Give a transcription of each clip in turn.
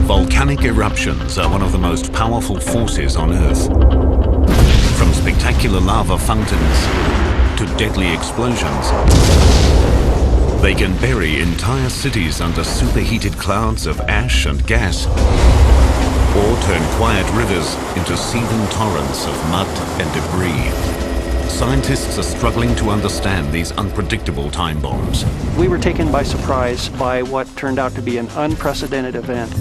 Volcanic eruptions are one of the most powerful forces on Earth. From spectacular lava fountains to deadly explosions, they can bury entire cities under superheated clouds of ash and gas, or turn quiet rivers into seething torrents of mud and debris. Scientists are struggling to understand these unpredictable time bombs. We were taken by surprise by what turned out to be an unprecedented event.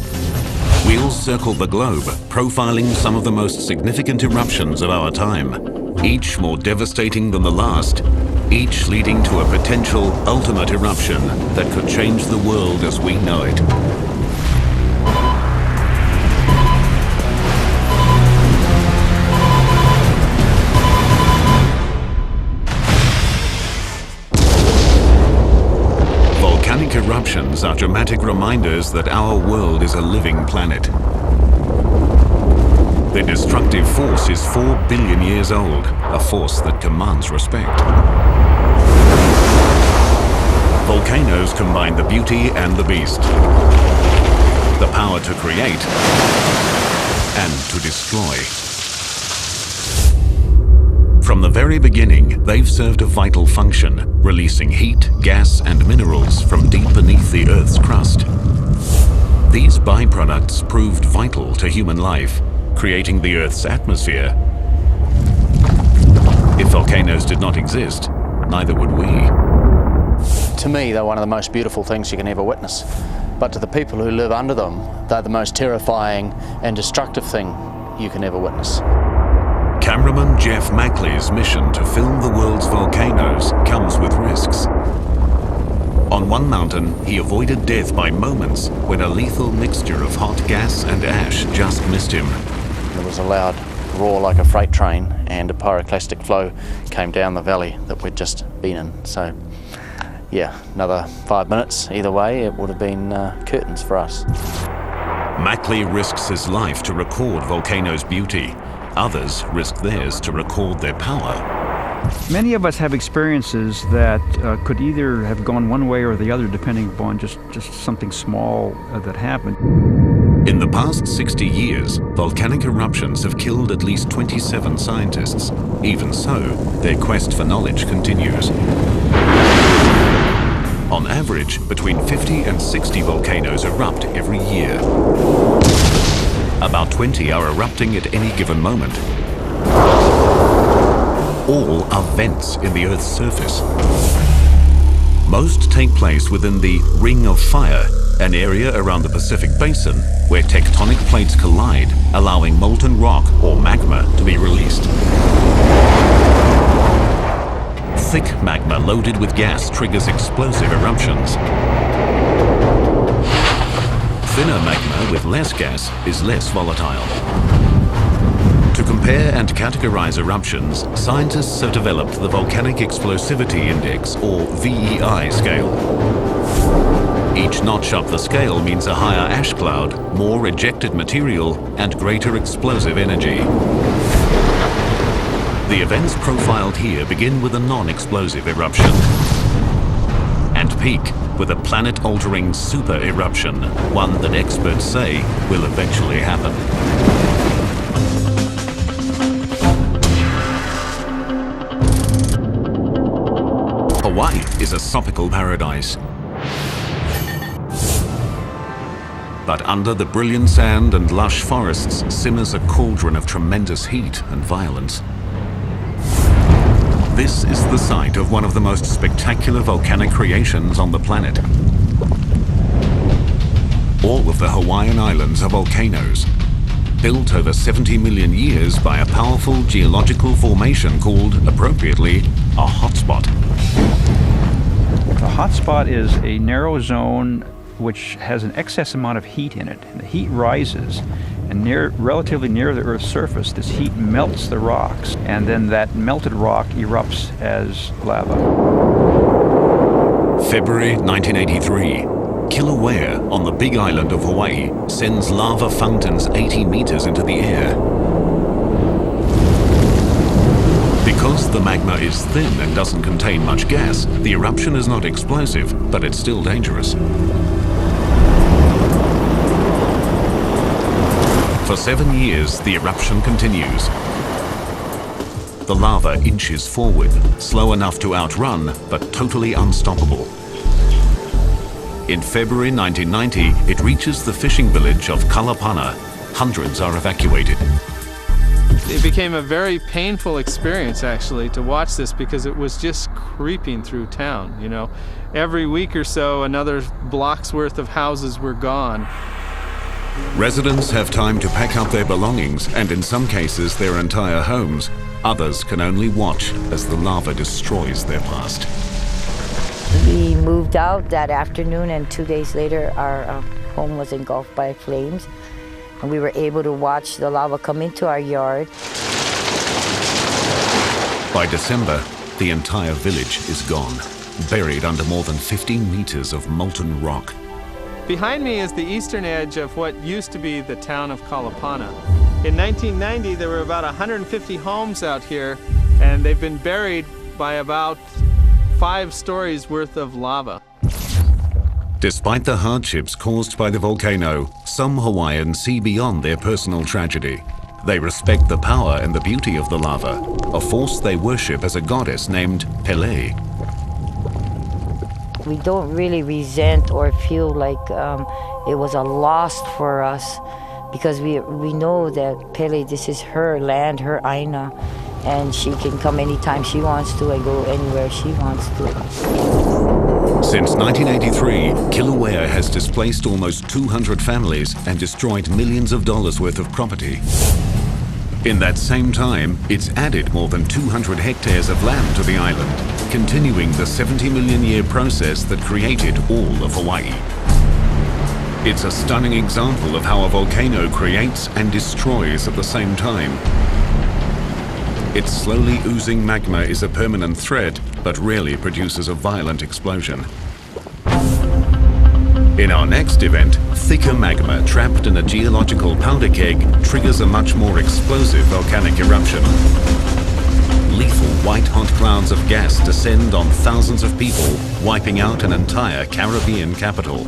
We'll circle the globe, profiling some of the most significant eruptions of our time, each more devastating than the last, each leading to a potential ultimate eruption that could change the world as we know it. Volcanic eruptions are dramatic reminders that our world is a living planet. Their destructive force is 4 billion years old, a force that commands respect. Volcanoes combine the beauty and the beast, the power to create and to destroy. From the very beginning, they've served a vital function, releasing heat, gas, and minerals from deep beneath the Earth's crust. These byproducts proved vital to human life, creating the Earth's atmosphere. If volcanoes did not exist, neither would we. To me, they're one of the most beautiful things you can ever witness. But to the people who live under them, they're the most terrifying and destructive thing you can ever witness. Cameraman Jeff Mackley's mission to film the world's volcanoes comes with risks. On one mountain, he avoided death by moments when a lethal mixture of hot gas and ash just missed him. There was a loud roar like a freight train, and a pyroclastic flow came down the valley that we'd just been in. So, yeah, another 5 minutes either way, it would have been curtains for us. Mackley risks his life to record volcanoes' beauty. Others risk theirs to record their power. Many of us have experiences that could either have gone one way or the other depending upon just something small that happened. In the past 60 years, volcanic eruptions have killed at least 27 scientists. Even so, their quest for knowledge continues. On average, between 50 and 60 volcanoes erupt every year. About 20 are erupting at any given moment. All are vents in the Earth's surface. Most take place within the Ring of Fire, an area around the Pacific Basin where tectonic plates collide, allowing molten rock or magma to be released. Thick magma loaded with gas triggers explosive eruptions. Thinner magma with less gas is less volatile. To compare and categorize eruptions, scientists have developed the Volcanic Explosivity Index, or VEI scale. Each notch up the scale means a higher ash cloud, more ejected material, and greater explosive energy. The events profiled here begin with a non-explosive eruption and peak with a planet-altering super eruption, one that experts say will eventually happen. Hawaii is a tropical paradise. But under the brilliant sand and lush forests simmers a cauldron of tremendous heat and violence. This is the site of one of the most spectacular volcanic creations on the planet. All of the Hawaiian Islands are volcanoes, built over 70 million years by a powerful geological formation called, appropriately, a hotspot. A hotspot is a narrow zone which has an excess amount of heat in it. And the heat rises, and relatively near the Earth's surface, this heat melts the rocks, and then that melted rock erupts as lava. February 1983. Kilauea, on the Big Island of Hawaii, sends lava fountains 80 meters into the air. Because the magma is thin and doesn't contain much gas, the eruption is not explosive, but it's still dangerous. For 7 years, the eruption continues. The lava inches forward, slow enough to outrun, but totally unstoppable. In February 1990, it reaches the fishing village of Kalapana. Hundreds are evacuated. It became a very painful experience, actually, to watch this because it was just creeping through town, you know. Every week or so, another block's worth of houses were gone. Residents have time to pack up their belongings and, in some cases, their entire homes. Others can only watch as the lava destroys their past. We moved out that afternoon, and 2 days later, our home was engulfed by flames. And we were able to watch the lava come into our yard. By December, the entire village is gone, buried under more than 15 meters of molten rock. Behind me is the eastern edge of what used to be the town of Kalapana. In 1990, there were about 150 homes out here, and they've been buried by about 5 stories worth of lava. Despite the hardships caused by the volcano, some Hawaiians see beyond their personal tragedy. They respect the power and the beauty of the lava, a force they worship as a goddess named Pele. We don't really resent or feel like it was a loss for us, because we know that Pele, this is her land, her aina, and she can come anytime she wants to and go anywhere she wants to. Since 1983, Kilauea has displaced almost 200 families and destroyed millions of dollars worth of property. In that same time, it's added more than 200 hectares of land to the island, continuing the 70-million-year process that created all of Hawaii. It's a stunning example of how a volcano creates and destroys at the same time. Its slowly oozing magma is a permanent threat, but rarely produces a violent explosion. In our next event, thicker magma trapped in a geological powder keg triggers a much more explosive volcanic eruption. Lethal white-hot clouds of gas descend on thousands of people, wiping out an entire Caribbean capital.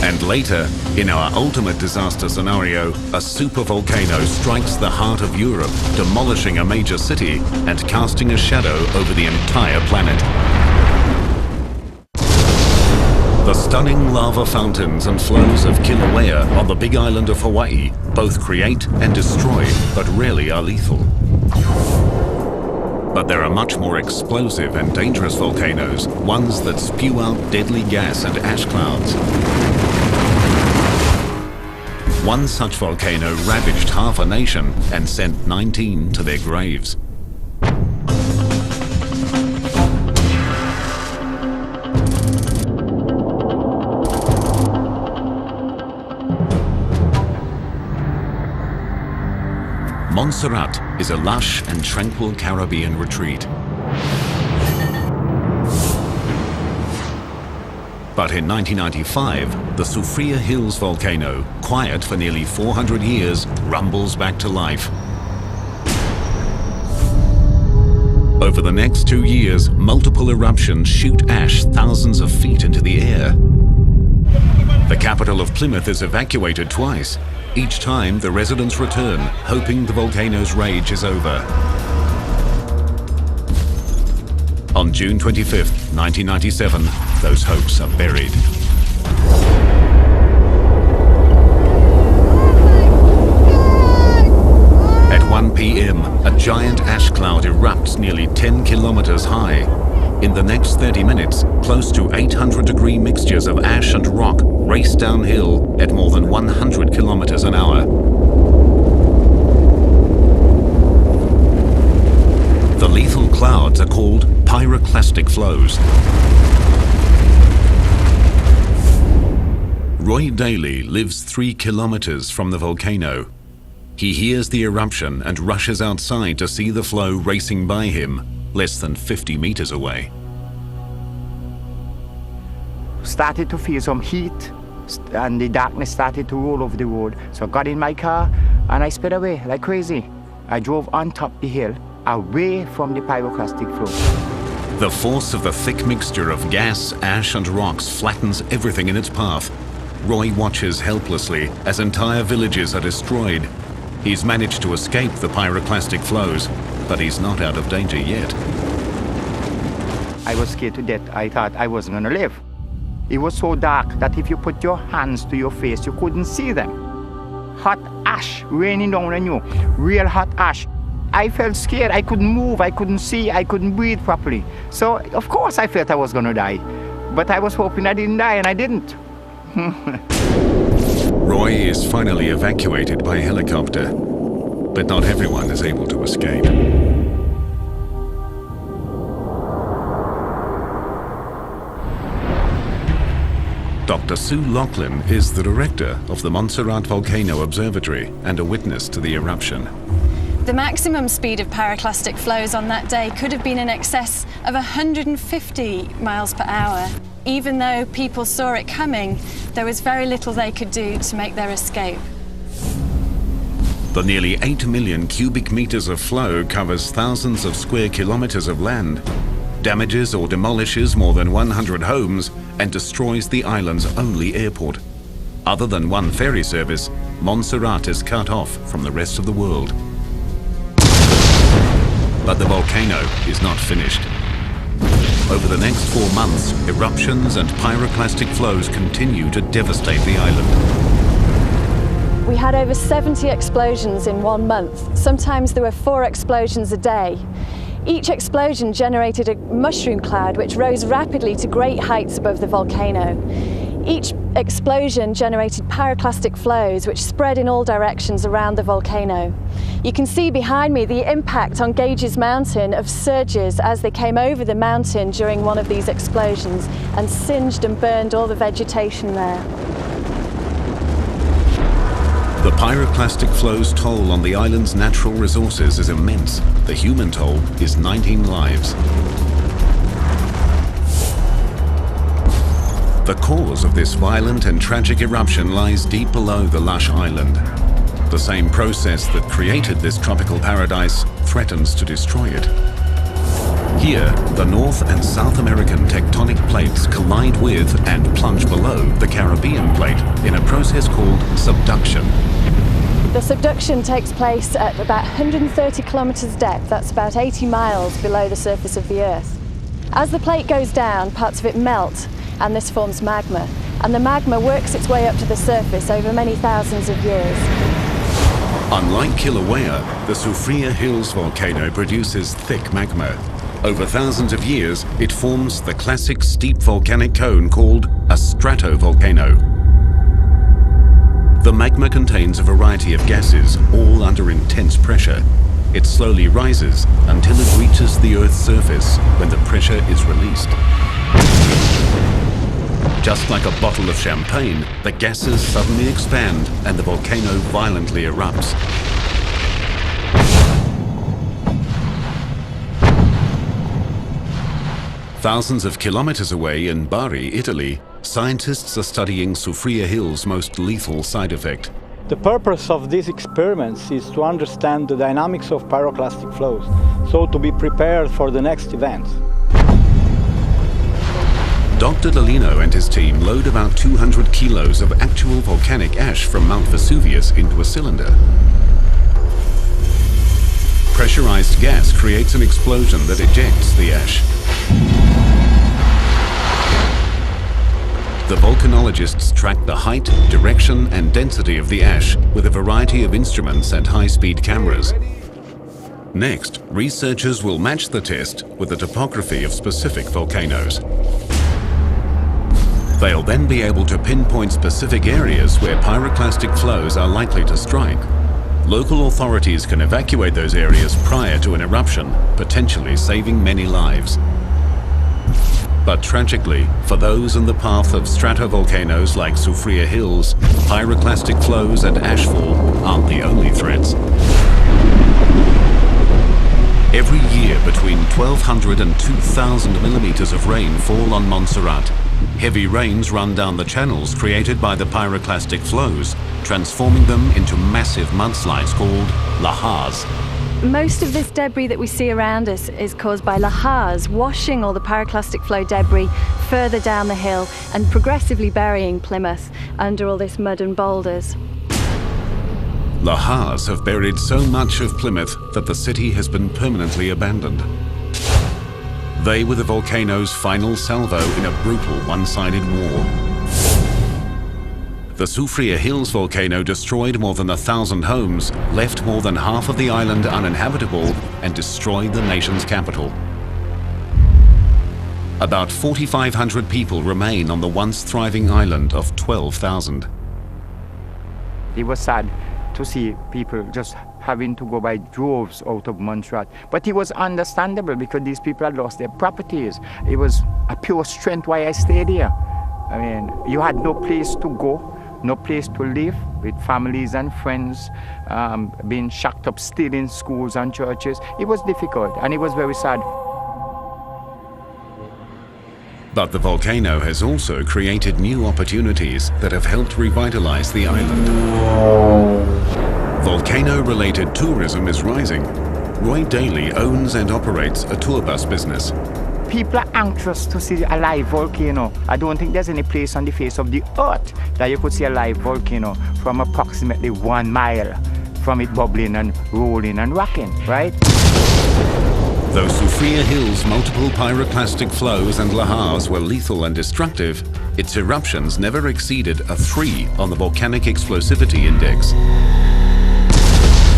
And later, in our ultimate disaster scenario, a supervolcano strikes the heart of Europe, demolishing a major city and casting a shadow over the entire planet. The stunning lava fountains and flows of Kilauea on the big island of Hawaii both create and destroy, but rarely are lethal. But there are much more explosive and dangerous volcanoes, ones that spew out deadly gas and ash clouds. One such volcano ravaged half a nation and sent 19 to their graves. Montserrat is a lush and tranquil Caribbean retreat. But in 1995, the Soufriere Hills volcano, quiet for nearly 400 years, rumbles back to life. Over the next 2 years, multiple eruptions shoot ash thousands of feet into the air. The capital of Plymouth is evacuated twice. Each time, the residents return, hoping the volcano's rage is over. On June 25th, 1997, those hopes are buried. At 1 p.m., a giant ash cloud erupts nearly 10 kilometers high. In the next 30 minutes, close to 800-degree mixtures of ash and rock race downhill at more than 100 kilometers an hour. The lethal clouds are called pyroclastic flows. Roy Daly lives 3 kilometers from the volcano. He hears the eruption and rushes outside to see the flow racing by him, less than 50 meters away. Started to feel some heat, and the darkness started to roll over the road. So I got in my car and I sped away like crazy. I drove on top the hill, away from the pyroclastic flow. The force of the thick mixture of gas, ash and rocks flattens everything in its path. Roy watches helplessly as entire villages are destroyed. He's managed to escape the pyroclastic flows, but he's not out of danger yet. I was scared to death. I thought I wasn't going to live. It was so dark that if you put your hands to your face, you couldn't see them. Hot ash raining down on you, real hot ash. I felt scared. I couldn't move, I couldn't see, I couldn't breathe properly. So, of course, I felt I was going to die. But I was hoping I didn't die, and I didn't. Roy is finally evacuated by helicopter, but not everyone is able to escape. Dr. Sue Laughlin is the director of the Montserrat Volcano Observatory and a witness to the eruption. The maximum speed of pyroclastic flows on that day could have been in excess of 150 miles per hour. Even though people saw it coming, there was very little they could do to make their escape. The nearly 8 million cubic meters of flow covers thousands of square kilometers of land, damages or demolishes more than 100 homes, and destroys the island's only airport. Other than one ferry service, Montserrat is cut off from the rest of the world. But the volcano is not finished. Over the next 4 months, eruptions and pyroclastic flows continue to devastate the island. We had over 70 explosions in 1 month. Sometimes there were 4 explosions a day. Each explosion generated a mushroom cloud which rose rapidly to great heights above the volcano. Each explosion generated pyroclastic flows which spread in all directions around the volcano. You can see behind me the impact on Gage's Mountain of surges as they came over the mountain during one of these explosions and singed and burned all the vegetation there. The pyroclastic flow's toll on the island's natural resources is immense. The human toll is 19 lives. The cause of this violent and tragic eruption lies deep below the lush island. The same process that created this tropical paradise threatens to destroy it. Here, the North and South American tectonic plates collide with and plunge below the Caribbean plate in a process called subduction. The subduction takes place at about 130 kilometers depth, that's about 80 miles below the surface of the Earth. As the plate goes down, parts of it melt, and this forms magma. And the magma works its way up to the surface over many thousands of years. Unlike Kilauea, the Soufriere Hills volcano produces thick magma. Over thousands of years, it forms the classic steep volcanic cone called a stratovolcano. The magma contains a variety of gases, all under intense pressure. It slowly rises until it reaches the Earth's surface when the pressure is released. Just like a bottle of champagne, the gases suddenly expand and the volcano violently erupts. Thousands of kilometers away in Bari, Italy, scientists are studying Soufriere Hill's most lethal side effect. The purpose of these experiments is to understand the dynamics of pyroclastic flows, so to be prepared for the next events. Dr. Dolino and his team load about 200 kilos of actual volcanic ash from Mount Vesuvius into a cylinder. Pressurized gas creates an explosion that ejects the ash. The volcanologists track the height, direction, and density of the ash with a variety of instruments and high-speed cameras. Next, researchers will match the test with the topography of specific volcanoes. They'll then be able to pinpoint specific areas where pyroclastic flows are likely to strike. Local authorities can evacuate those areas prior to an eruption, potentially saving many lives. But tragically, for those in the path of stratovolcanoes like Soufriere Hills, pyroclastic flows and ashfall aren't the only threats. Every year, between 1,200 and 2,000 millimeters of rain fall on Montserrat. Heavy rains run down the channels created by the pyroclastic flows, transforming them into massive mudslides called lahars. Most of this debris that we see around us is caused by lahars washing all the pyroclastic flow debris further down the hill and progressively burying Plymouth under all this mud and boulders. Lahars have buried so much of Plymouth that the city has been permanently abandoned. They were the volcano's final salvo in a brutal one-sided war. The Soufriere Hills volcano destroyed more than 1,000 homes, left more than half of the island uninhabitable, and destroyed the nation's capital. About 4,500 people remain on the once thriving island of 12,000. It was sad to see people just having to go by droves out of Montserrat. But it was understandable because these people had lost their properties. It was a pure strength why I stayed here. I mean, you had no place to go, no place to live, with families and friends, being shacked up still in schools and churches. It was difficult and it was very sad. But the volcano has also created new opportunities that have helped revitalize the island. Volcano-related tourism is rising. Roy Daly owns and operates a tour bus business. People are anxious to see a live volcano. I don't think there's any place on the face of the earth that you could see a live volcano from approximately 1 mile from it bubbling and rolling and rocking, right? Though Soufriere Hills' multiple pyroclastic flows and lahars were lethal and destructive, its eruptions never exceeded a 3 on the Volcanic Explosivity Index.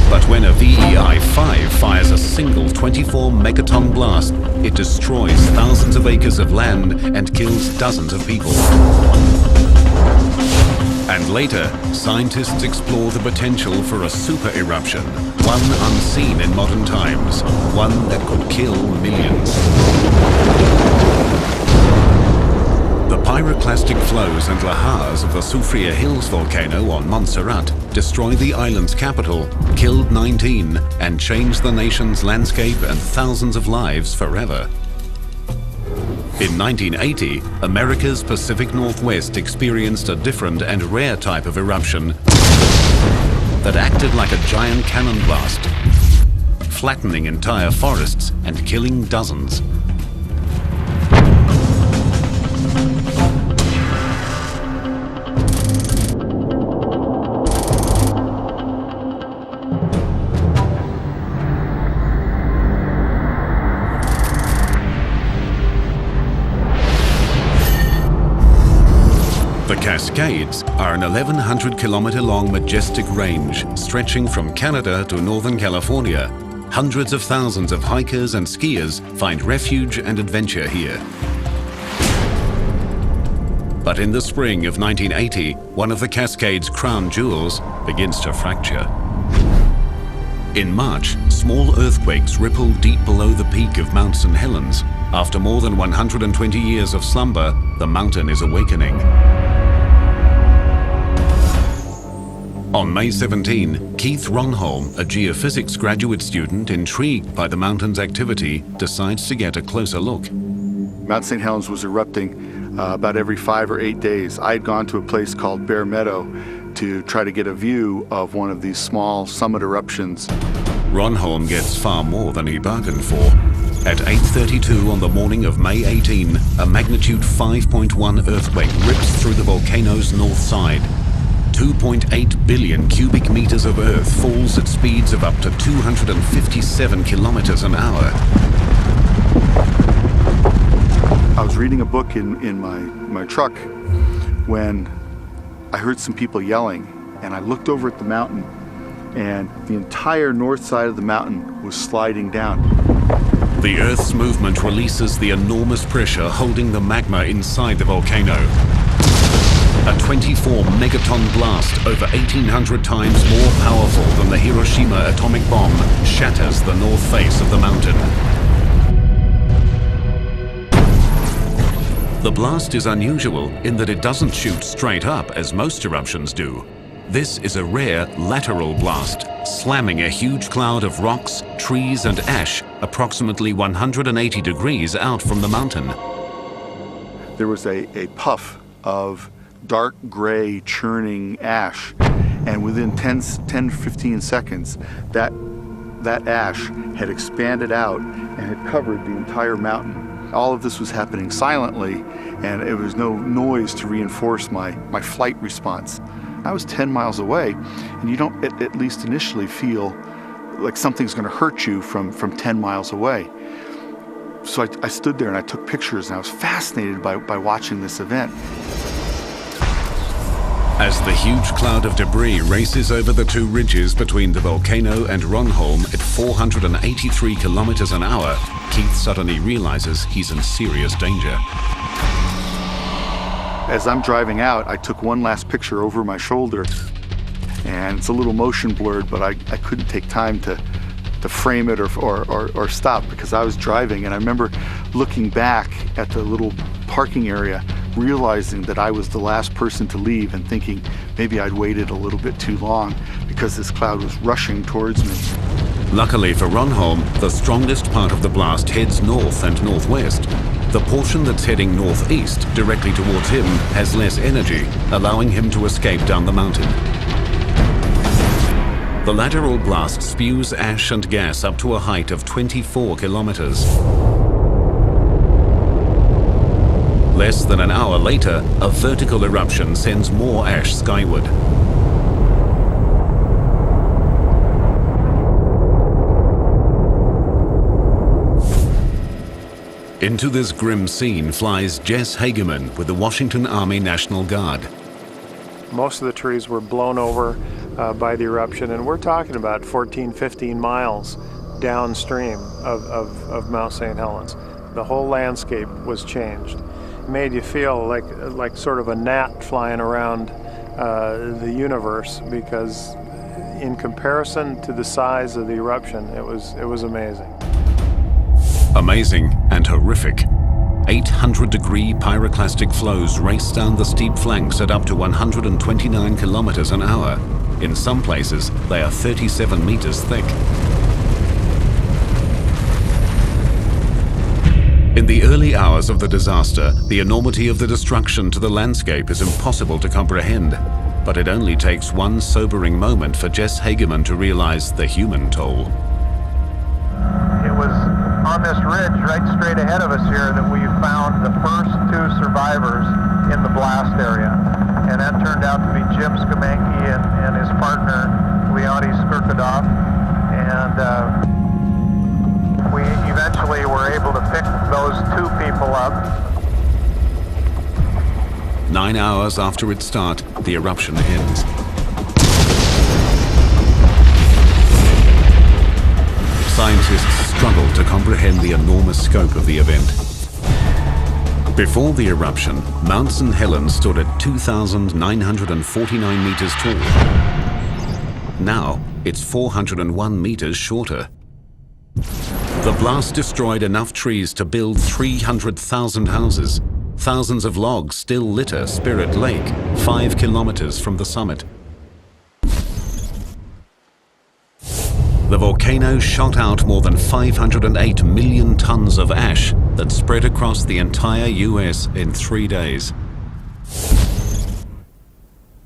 But when a VEI-5 fires a single 24 megaton blast, it destroys thousands of acres of land and kills dozens of people. And later, scientists explore the potential for a super eruption, one unseen in modern times, one that could kill millions. The pyroclastic flows and lahars of the Soufriere Hills volcano on Montserrat destroyed the island's capital, killed 19, and changed the nation's landscape and thousands of lives forever. In 1980, America's Pacific Northwest experienced a different and rare type of eruption that acted like a giant cannon blast, flattening entire forests and killing dozens. The Cascades are an 1,100-kilometer-long majestic range stretching from Canada to Northern California. Hundreds of thousands of hikers and skiers find refuge and adventure here. But in the spring of 1980, one of the Cascades' crown jewels begins to fracture. In March, small earthquakes ripple deep below the peak of Mount St. Helens. After more than 120 years of slumber, the mountain is awakening. On May 17, Keith Ronholm, a geophysics graduate student intrigued by the mountain's activity, decides to get a closer look. Mount St. Helens was erupting about every 5 or 8 days. I had gone to a place called Bear Meadow to try to get a view of one of these small summit eruptions. Ronholm gets far more than he bargained for. At 8:32 on the morning of May 18, a magnitude 5.1 earthquake rips through the volcano's north side. 2.8 billion cubic meters of earth falls at speeds of up to 257 kilometers an hour. I was reading a book in my truck when I heard some people yelling, and I looked over at the mountain, and the entire north side of the mountain was sliding down. The Earth's movement releases the enormous pressure holding the magma inside the volcano. A 24 megaton blast, over 1,800 times more powerful than the Hiroshima atomic bomb, shatters the north face of the mountain. The blast is unusual in that it doesn't shoot straight up as most eruptions do. This is a rare lateral blast, slamming a huge cloud of rocks, trees and ash approximately 180 degrees out from the mountain. There was a puff of dark gray churning ash, and within 10 to 15 seconds that that ash had expanded out and had covered the entire mountain. All of this was happening silently, and there was no noise to reinforce my flight response. I was 10 miles away, and you don't, at least initially, feel like something's going to hurt you from 10 miles away. So I stood there and I took pictures, and I was fascinated by watching this event. As the huge cloud of debris races over the two ridges between the volcano and Ronholm at 483 kilometers an hour, Keith suddenly realizes he's in serious danger. As I'm driving out, I took one last picture over my shoulder, and it's a little motion blurred, but I couldn't take time to frame it or stop because I was driving. And I remember looking back at the little parking area, realizing that I was the last person to leave and thinking maybe I'd waited a little bit too long because this cloud was rushing towards me. Luckily for Ronholm, the strongest part of the blast heads north and northwest. The portion that's heading northeast, directly towards him, has less energy, allowing him to escape down the mountain. The lateral blast spews ash and gas up to a height of 24 kilometers. Less than an hour later, a vertical eruption sends more ash skyward. Into this grim scene flies Jess Hageman with the Washington Army National Guard. Most of the trees were blown over by the eruption, and we're talking about 14, 15 miles downstream of Mount St. Helens. The whole landscape was changed. It made you feel like sort of a gnat flying around the universe, because in comparison to the size of the eruption, it was amazing. Amazing and horrific. 800-degree pyroclastic flows race down the steep flanks at up to 129 kilometers an hour. In some places, they are 37 meters thick. In the early hours of the disaster, the enormity of the destruction to the landscape is impossible to comprehend. But it only takes one sobering moment for Jess Hageman to realize the human toll. It was on this ridge right straight ahead of us here that we found the first two survivors in the blast area. And that turned out to be Jim Skamanki and his partner, Leonid Skirkadov. And we eventually were able to pick those two people up. 9 hours after its start, the eruption ends. Scientists struggle to comprehend the enormous scope of the event. Before the eruption, Mount St. Helens stood at 2,949 meters tall. Now, it's 401 meters shorter. The blast destroyed enough trees to build 300,000 houses. Thousands of logs still litter Spirit Lake, 5 kilometers from the summit. The volcano shot out more than 508 million tons of ash that spread across the entire US in 3 days.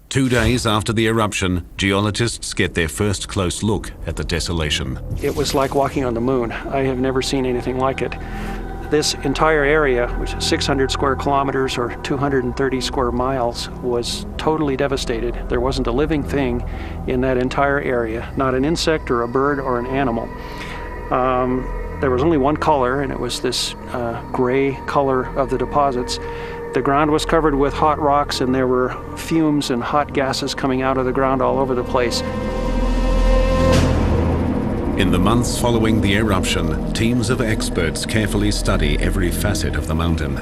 2 days after the eruption, geologists get their first close look at the desolation. It was like walking on the moon. I have never seen anything like it. This entire area, which is 600 square kilometers or 230 square miles, was totally devastated. There wasn't a living thing in that entire area, not an insect or a bird or an animal. There was only one color, and it was this gray color of the deposits. The ground was covered with hot rocks, and there were fumes and hot gases coming out of the ground all over the place. In the months following the eruption, teams of experts carefully study every facet of the mountain.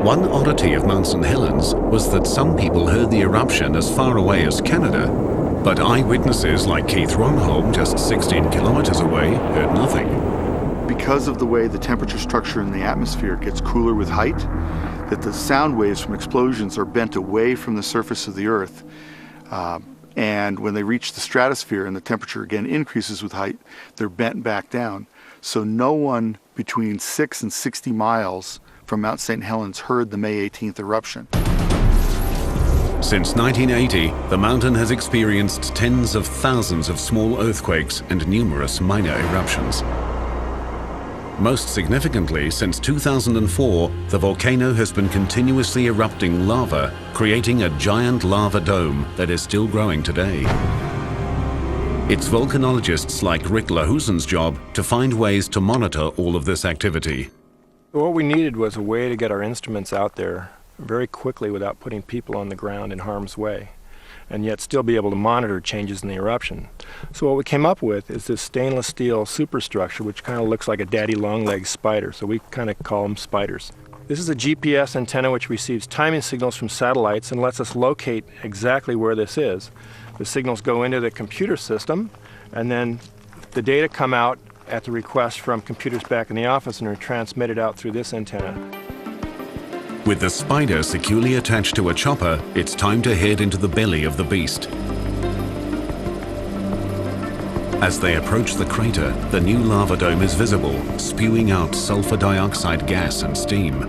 One oddity of Mount St. Helens was that some people heard the eruption as far away as Canada, but eyewitnesses like Keith Ronholm, just 16 kilometers away, heard nothing. Because of the way the temperature structure in the atmosphere gets cooler with height, that the sound waves from explosions are bent away from the surface of the Earth. And when they reach the stratosphere and the temperature again increases with height, they're bent back down. So no one between 6 and 60 miles from Mount St. Helens heard the May 18th eruption. Since 1980, the mountain has experienced tens of thousands of small earthquakes and numerous minor eruptions. Most significantly, since 2004, the volcano has been continuously erupting lava, creating a giant lava dome that is still growing today. It's volcanologists like Rick Lahusen's job to find ways to monitor all of this activity. What we needed was a way to get our instruments out there very quickly without putting people on the ground in harm's way, and yet still be able to monitor changes in the eruption. So what we came up with is this stainless steel superstructure, which kind of looks like a daddy long-legged spider, so we kind of call them spiders. This is a GPS antenna which receives timing signals from satellites and lets us locate exactly where this is. The signals go into the computer system, and then the data come out at the request from computers back in the office and are transmitted out through this antenna. With the spider securely attached to a chopper, it's time to head into the belly of the beast. As they approach the crater, the new lava dome is visible, spewing out sulfur dioxide gas and steam.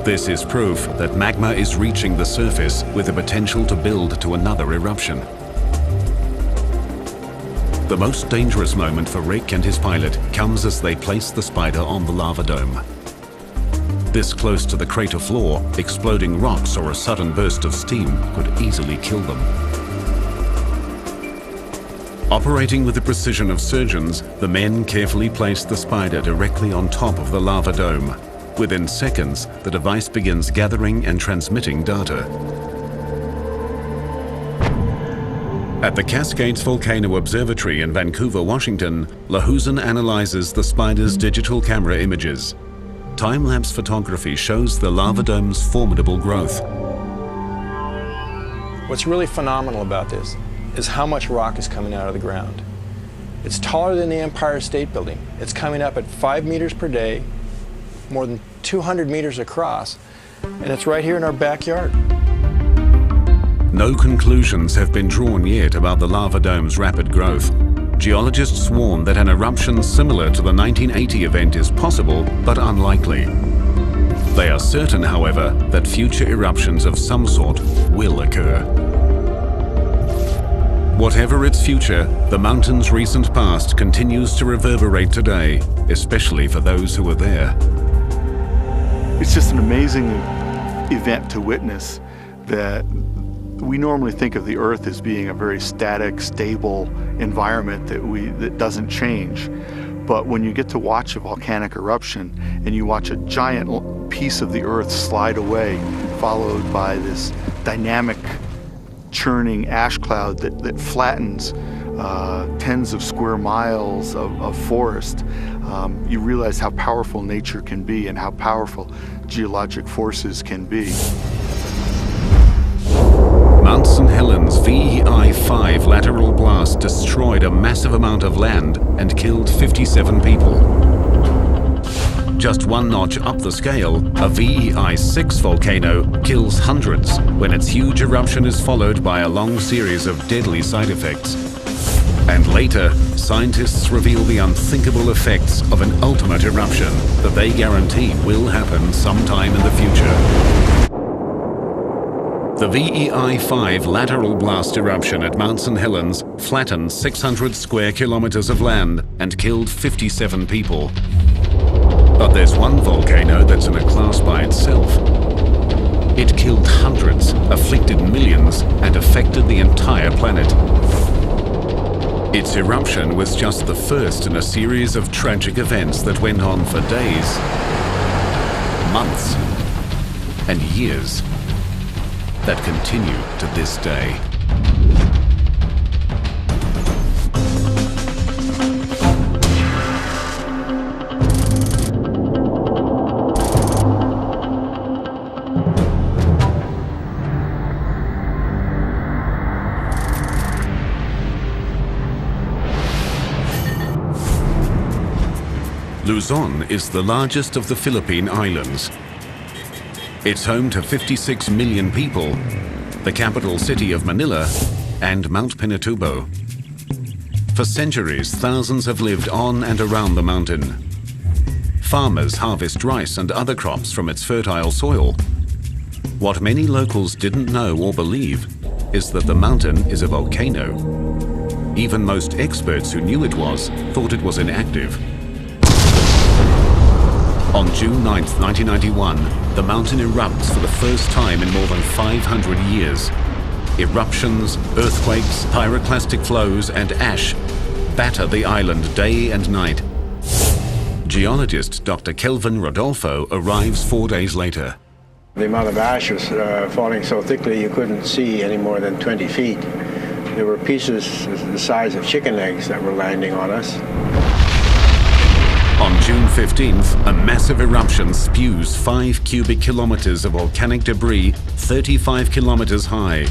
This is proof that magma is reaching the surface with the potential to build to another eruption. The most dangerous moment for Rick and his pilot comes as they place the spider on the lava dome. This close to the crater floor, exploding rocks or a sudden burst of steam could easily kill them. Operating with the precision of surgeons, the men carefully place the spider directly on top of the lava dome. Within seconds, the device begins gathering and transmitting data. At the Cascades Volcano Observatory in Vancouver, Washington, Lahusen analyzes the spider's digital camera images. Time-lapse photography shows the lava dome's formidable growth. What's really phenomenal about this is how much rock is coming out of the ground. It's taller than the Empire State Building. It's coming up at 5 meters per day, more than 200 meters across, and it's right here in our backyard. No conclusions have been drawn yet about the lava dome's rapid growth. Geologists warn that an eruption similar to the 1980 event is possible, but unlikely. They are certain, however, that future eruptions of some sort will occur. Whatever its future, the mountain's recent past continues to reverberate today, especially for those who were there. It's just an amazing event to witness that we normally think of the Earth as being a very static, stable environment that doesn't change. But when you get to watch a volcanic eruption and you watch a giant piece of the Earth slide away, followed by this dynamic, churning ash cloud that flattens tens of square miles of forest, you realize how powerful nature can be and how powerful geologic forces can be. Mount St. Helens VEI-5 lateral blast destroyed a massive amount of land and killed 57 people. Just one notch up the scale, a VEI-6 volcano kills hundreds when its huge eruption is followed by a long series of deadly side effects. And later, scientists reveal the unthinkable effects of an ultimate eruption that they guarantee will happen sometime in the future. The VEI-5 lateral blast eruption at Mount St. Helens flattened 600 square kilometers of land and killed 57 people. But there's one volcano that's in a class by itself. It killed hundreds, afflicted millions, and affected the entire planet. Its eruption was just the first in a series of tragic events that went on for days, months, and years that continue to this day. Luzon is the largest of the Philippine Islands. It's home to 56 million people, the capital city of Manila, and Mount Pinatubo. For centuries, thousands have lived on and around the mountain. Farmers harvest rice and other crops from its fertile soil. What many locals didn't know or believe is that the mountain is a volcano. Even most experts who knew it was thought it was inactive. On June 9, 1991, the mountain erupts for the first time in more than 500 years. Eruptions, earthquakes, pyroclastic flows, and ash batter the island day and night. Geologist Dr. Kelvin Rodolfo arrives 4 days later. The amount of ash was falling so thickly you couldn't see any more than 20 feet. There were pieces the size of chicken eggs that were landing on us. On June 15th, a massive eruption spews 5 cubic kilometers of volcanic debris 35 kilometers high.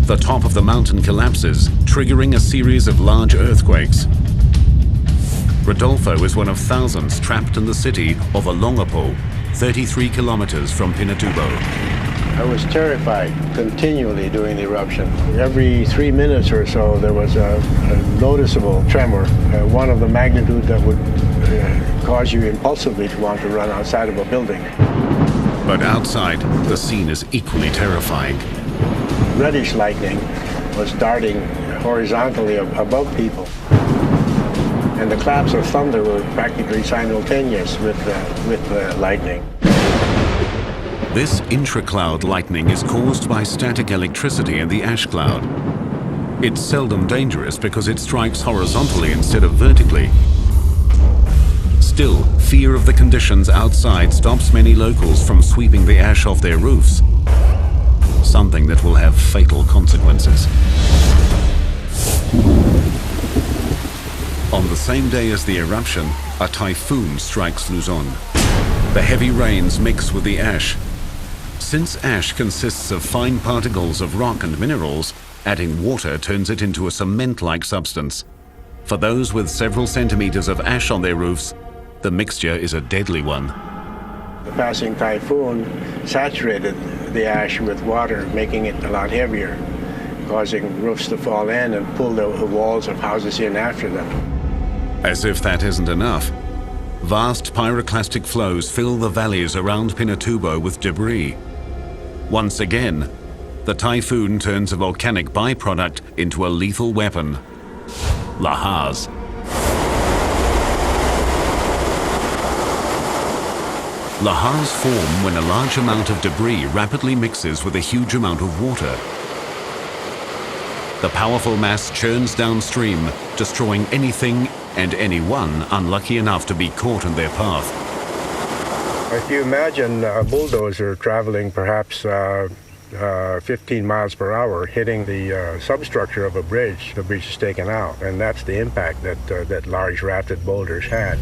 The top of the mountain collapses, triggering a series of large earthquakes. Rodolfo is one of thousands trapped in the city of Olongapo, 33 kilometers from Pinatubo. I was terrified continually during the eruption. Every 3 minutes or so there was a noticeable tremor, one of the magnitude that would cause you impulsively to want to run outside of a building. But outside, the scene is equally terrifying. Reddish lightning was darting horizontally above people. And the claps of thunder were practically simultaneous with the lightning. This intra-cloud lightning is caused by static electricity in the ash cloud. It's seldom dangerous because it strikes horizontally instead of vertically. Still, fear of the conditions outside stops many locals from sweeping the ash off their roofs. Something that will have fatal consequences. On the same day as the eruption, a typhoon strikes Luzon. The heavy rains mix with the ash. Since ash consists of fine particles of rock and minerals, adding water turns it into a cement-like substance. For those with several centimeters of ash on their roofs, the mixture is a deadly one. The passing typhoon saturated the ash with water, making it a lot heavier, causing roofs to fall in and pull the walls of houses in after them. As if that isn't enough, vast pyroclastic flows fill the valleys around Pinatubo with debris. Once again, the typhoon turns a volcanic byproduct into a lethal weapon, lahars. Lahars form when a large amount of debris rapidly mixes with a huge amount of water. The powerful mass churns downstream, destroying anything and anyone unlucky enough to be caught in their path. If you imagine a bulldozer traveling perhaps 15 miles per hour hitting the substructure of a bridge, the bridge is taken out, and that's the impact that large rafted boulders had.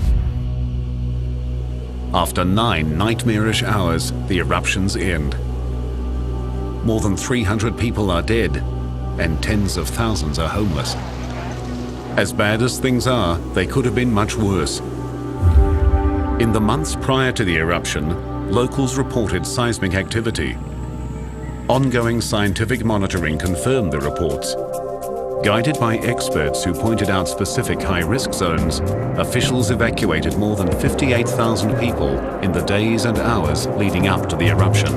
After 9 nightmarish hours, the eruptions end. More than 300 people are dead, and tens of thousands are homeless. As bad as things are, they could have been much worse. In the months prior to the eruption, locals reported seismic activity. Ongoing scientific monitoring confirmed the reports. Guided by experts who pointed out specific high-risk zones, officials evacuated more than 58,000 people in the days and hours leading up to the eruption.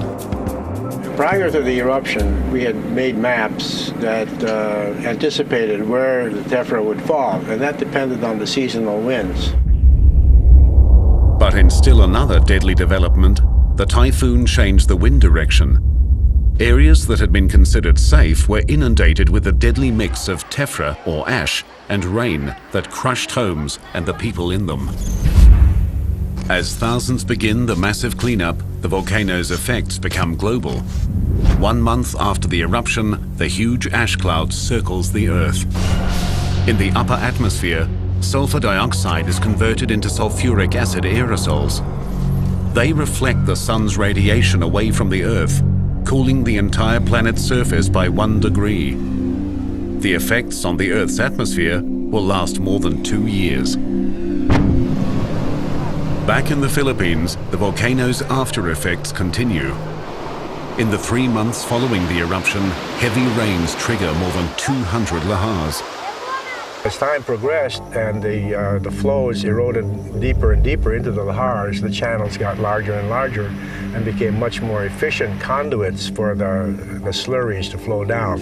Prior to the eruption, we had made maps that anticipated where the tephra would fall, and that depended on the seasonal winds. But in still another deadly development, the typhoon changed the wind direction. Areas that had been considered safe were inundated with a deadly mix of tephra, or ash, and rain that crushed homes and the people in them. As thousands begin the massive cleanup, the volcano's effects become global. 1 month after the eruption, the huge ash cloud circles the Earth. In the upper atmosphere, sulfur dioxide is converted into sulfuric acid aerosols. They reflect the sun's radiation away from the Earth, cooling the entire planet's surface by 1 degree. The effects on the Earth's atmosphere will last more than 2 years. Back in the Philippines, the volcano's after effects continue. In the 3 months following the eruption, heavy rains trigger more than 200 lahars. As time progressed and the flows eroded deeper and deeper into the lahars, the channels got larger and larger and became much more efficient conduits for the slurries to flow down.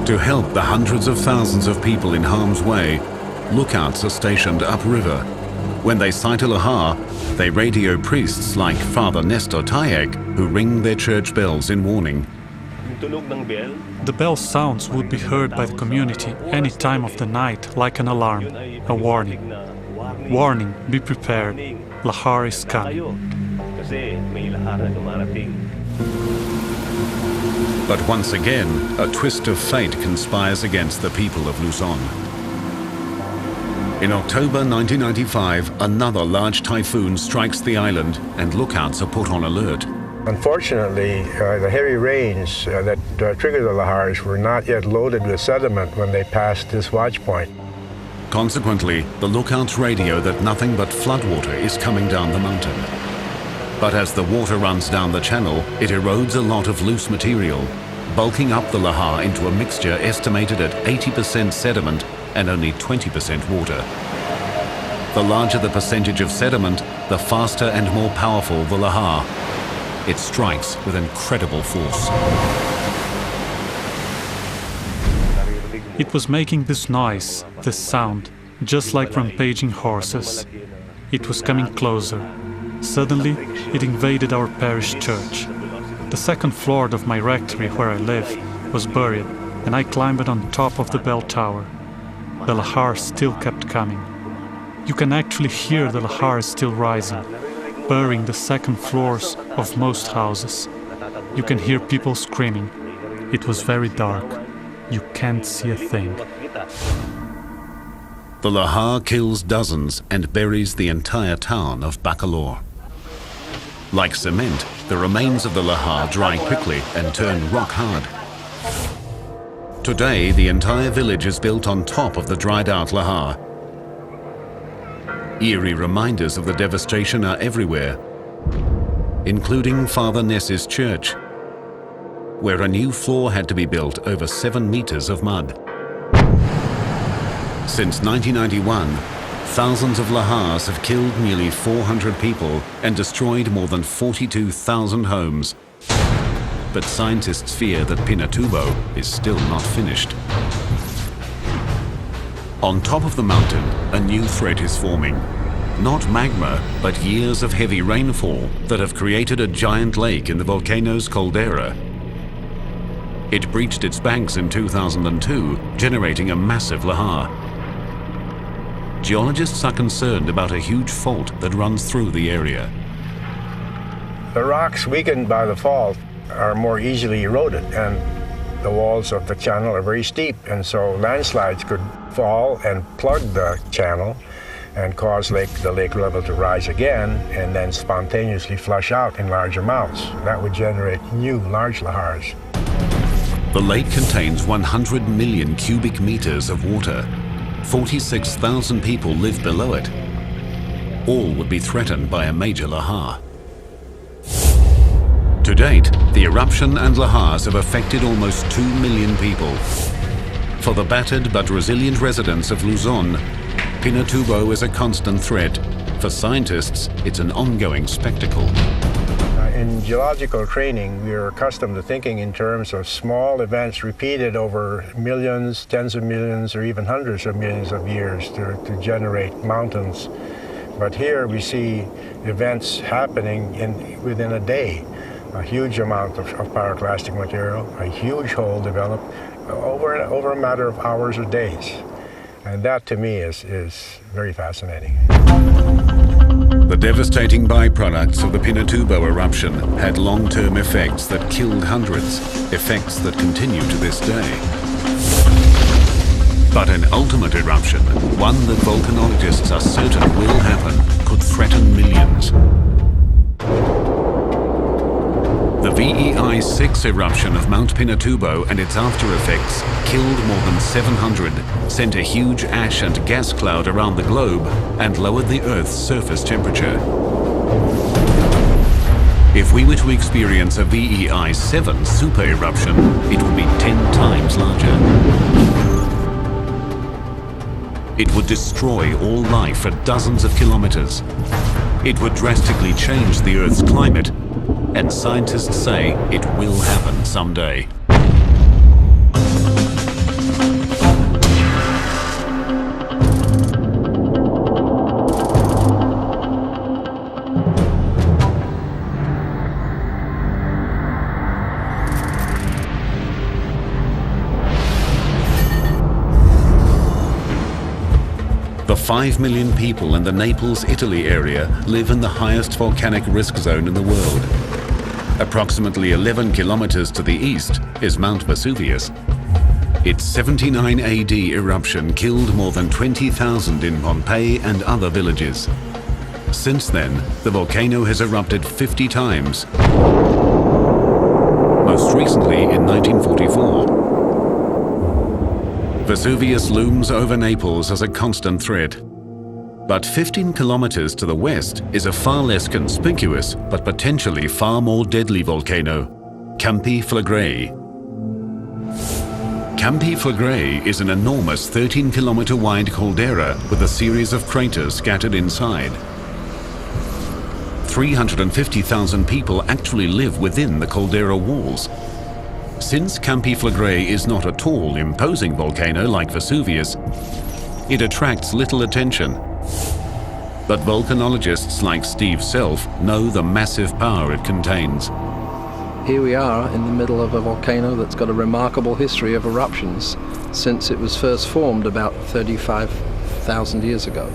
To help the hundreds of thousands of people in harm's way, lookouts are stationed upriver. When they sight a lahar, they radio priests like Father Nestor Tayeg, who ring their church bells in warning. The bell sounds would be heard by the community any time of the night like an alarm, a warning. Warning, be prepared, lahar is coming. But once again, a twist of fate conspires against the people of Luzon. In October 1995, another large typhoon strikes the island and lookouts are put on alert. Unfortunately, the heavy rains that triggered the lahars were not yet loaded with sediment when they passed this watch point. Consequently, the lookouts radio that nothing but floodwater is coming down the mountain. But as the water runs down the channel, it erodes a lot of loose material, bulking up the lahar into a mixture estimated at 80% sediment and only 20% water. The larger the percentage of sediment, the faster and more powerful the lahar. It strikes with incredible force. It was making this noise, this sound, just like rampaging horses. It was coming closer. Suddenly, it invaded our parish church. The second floor of my rectory where I live was buried, and I climbed on top of the bell tower. The lahar still kept coming. You can actually hear the lahar still rising, burying the second floors of most houses. You can hear people screaming. It was very dark. You can't see a thing. The lahar kills dozens and buries the entire town of Bacolor. Like cement, the remains of the lahar dry quickly and turn rock hard. Today, the entire village is built on top of the dried-out lahar. Eerie reminders of the devastation are everywhere, including Father Ness's church, where a new floor had to be built over 7 meters of mud. Since 1991, thousands of lahars have killed nearly 400 people and destroyed more than 42,000 homes. But scientists fear that Pinatubo is still not finished. On top of the mountain, a new threat is forming. Not magma, but years of heavy rainfall that have created a giant lake in the volcano's caldera. It breached its banks in 2002, generating a massive lahar. Geologists are concerned about a huge fault that runs through the area. The rocks weakened by the fault are more easily eroded, and the walls of the channel are very steep, and so landslides could fall and plug the channel and cause the lake level to rise again and then spontaneously flush out in large amounts. That would generate new large lahars. The lake contains 100 million cubic meters of water. 46,000 people live below it. All would be threatened by a major lahar. To date, the eruption and lahars have affected almost 2 million people. For the battered but resilient residents of Luzon, Pinatubo is a constant threat. For scientists, it's an ongoing spectacle. In geological training, we are accustomed to thinking in terms of small events repeated over millions, tens of millions, or even hundreds of millions of years to generate mountains. But here we see events happening within a day. A huge amount of pyroclastic material, a huge hole developed over a matter of hours or days. And that to me is very fascinating. The devastating byproducts of the Pinatubo eruption had long-term effects that killed hundreds, effects that continue to this day. But an ultimate eruption, one that volcanologists are certain will happen, could threaten millions. The VEI-6 eruption of Mount Pinatubo and its after-effects killed more than 700, sent a huge ash and gas cloud around the globe, and lowered the Earth's surface temperature. If we were to experience a VEI-7 super eruption, it would be 10 times larger. It would destroy all life for dozens of kilometers. It would drastically change the Earth's climate, and scientists say it will happen someday. The 5 million people in the Naples, Italy area live in the highest volcanic risk zone in the world. Approximately 11 kilometers to the east is Mount Vesuvius. Its 79 AD eruption killed more than 20,000 in Pompeii and other villages. Since then, the volcano has erupted 50 times, most recently in 1944. Vesuvius looms over Naples as a constant threat. But 15 kilometers to the west is a far less conspicuous but potentially far more deadly volcano, Campi Flegrei. Campi Flegrei is an enormous 13-kilometer wide caldera with a series of craters scattered inside. 350,000 people actually live within the caldera walls. Since Campi Flegrei is not a tall, imposing volcano like Vesuvius, it attracts little attention. But volcanologists like Steve Self know the massive power it contains. Here we are in the middle of a volcano that's got a remarkable history of eruptions since it was first formed about 35,000 years ago.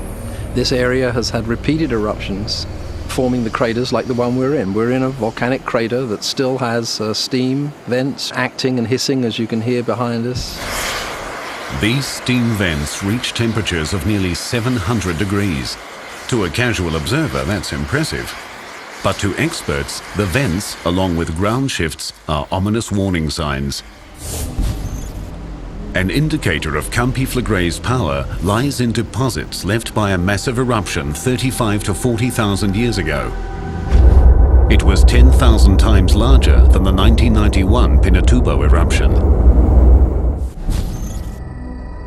This area has had repeated eruptions, forming the craters like the one we're in. We're in a volcanic crater that still has steam vents acting and hissing, as you can hear behind us. These steam vents reach temperatures of nearly 700 degrees. To a casual observer, that's impressive. But to experts, the vents, along with ground shifts, are ominous warning signs. An indicator of Campi Flegrei's power lies in deposits left by a massive eruption 35 to 40,000 years ago. It was 10,000 times larger than the 1991 Pinatubo eruption.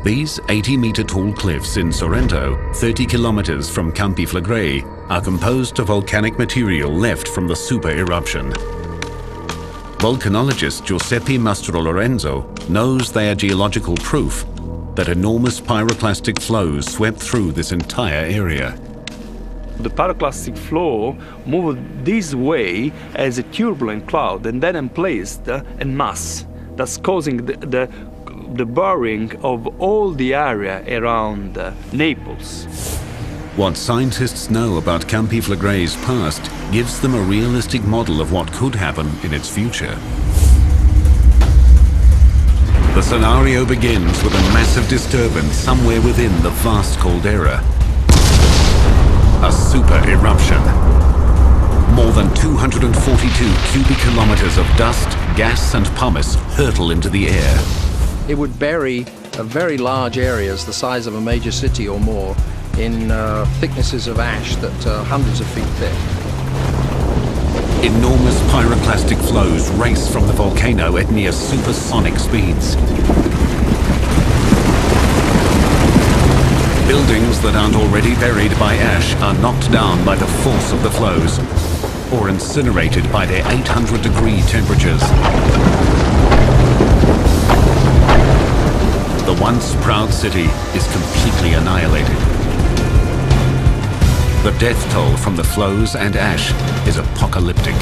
These 80-meter tall cliffs in Sorrento, 30 kilometers from Campi Flegrei, are composed of volcanic material left from the super eruption. Volcanologist Giuseppe Mastrolorenzo knows they are geological proof that enormous pyroclastic flows swept through this entire area. The pyroclastic flow moved this way as a turbulent cloud and then emplaced in mass, thus causing the burying of all the area around Naples. What scientists know about Campi Flegrei's past gives them a realistic model of what could happen in its future. The scenario begins with a massive disturbance somewhere within the vast caldera. A super eruption. More than 242 cubic kilometers of dust, gas and pumice hurtle into the air. It would bury very large areas, the size of a major city or more, in thicknesses of ash that are hundreds of feet thick. Enormous pyroclastic flows race from the volcano at near supersonic speeds. Buildings that aren't already buried by ash are knocked down by the force of the flows, or incinerated by their 800-degree temperatures. The once proud city is completely annihilated. The death toll from the flows and ash is apocalyptic.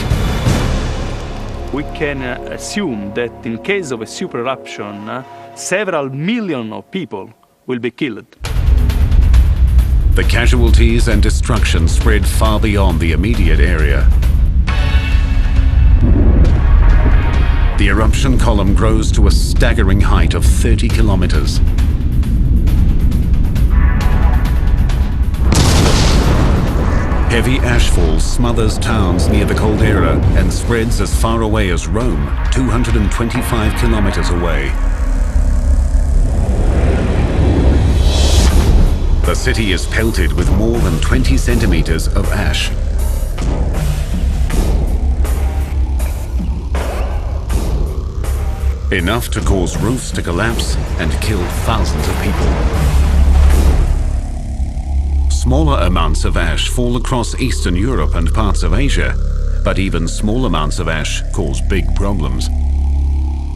We can assume that in case of a super eruption, several million of people will be killed. The casualties and destruction spread far beyond the immediate area. The eruption column grows to a staggering height of 30 kilometers. Heavy ashfall smothers towns near the caldera and spreads as far away as Rome, 225 kilometers away. The city is pelted with more than 20 centimeters of ash. Enough to cause roofs to collapse and kill thousands of people. Smaller amounts of ash fall across Eastern Europe and parts of Asia, but even small amounts of ash cause big problems.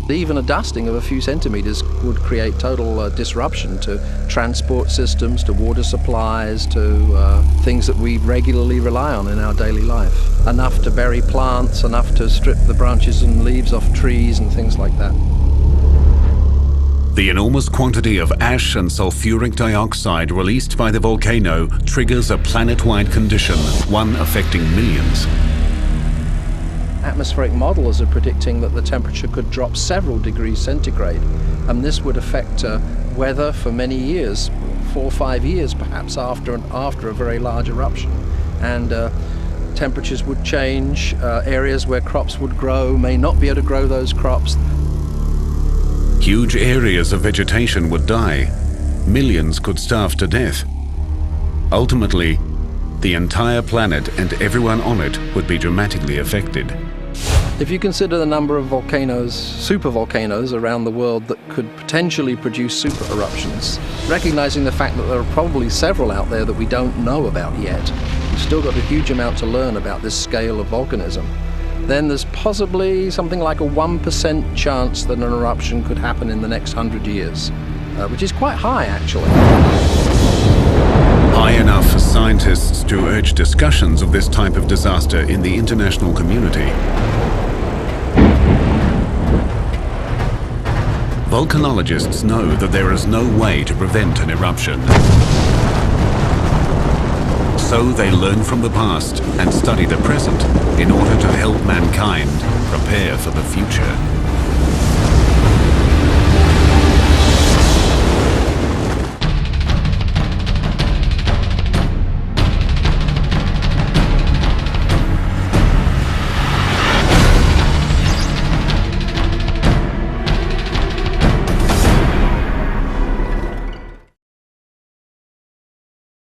Even a dusting of a few centimeters would create total disruption to transport systems, to water supplies, to things that we regularly rely on in our daily life. Enough to bury plants, enough to strip the branches and leaves off trees and things like that. The enormous quantity of ash and sulfuric dioxide released by the volcano triggers a planet-wide condition, one affecting millions. Atmospheric modelers are predicting that the temperature could drop several degrees centigrade, and this would affect weather for many years, 4 or 5 years perhaps after a very large eruption. And temperatures would change, areas where crops would grow may not be able to grow those crops. Huge areas of vegetation would die. Millions could starve to death. Ultimately, the entire planet and everyone on it would be dramatically affected. If you consider the number of volcanoes, supervolcanoes around the world that could potentially produce super eruptions, recognizing the fact that there are probably several out there that we don't know about yet, we've still got a huge amount to learn about this scale of volcanism, then there's possibly something like a 1% chance that an eruption could happen in the next 100 years, which is quite high actually. High enough for scientists to urge discussions of this type of disaster in the international community. Volcanologists know that there is no way to prevent an eruption. So they learn from the past and study the present in order to help mankind prepare for the future.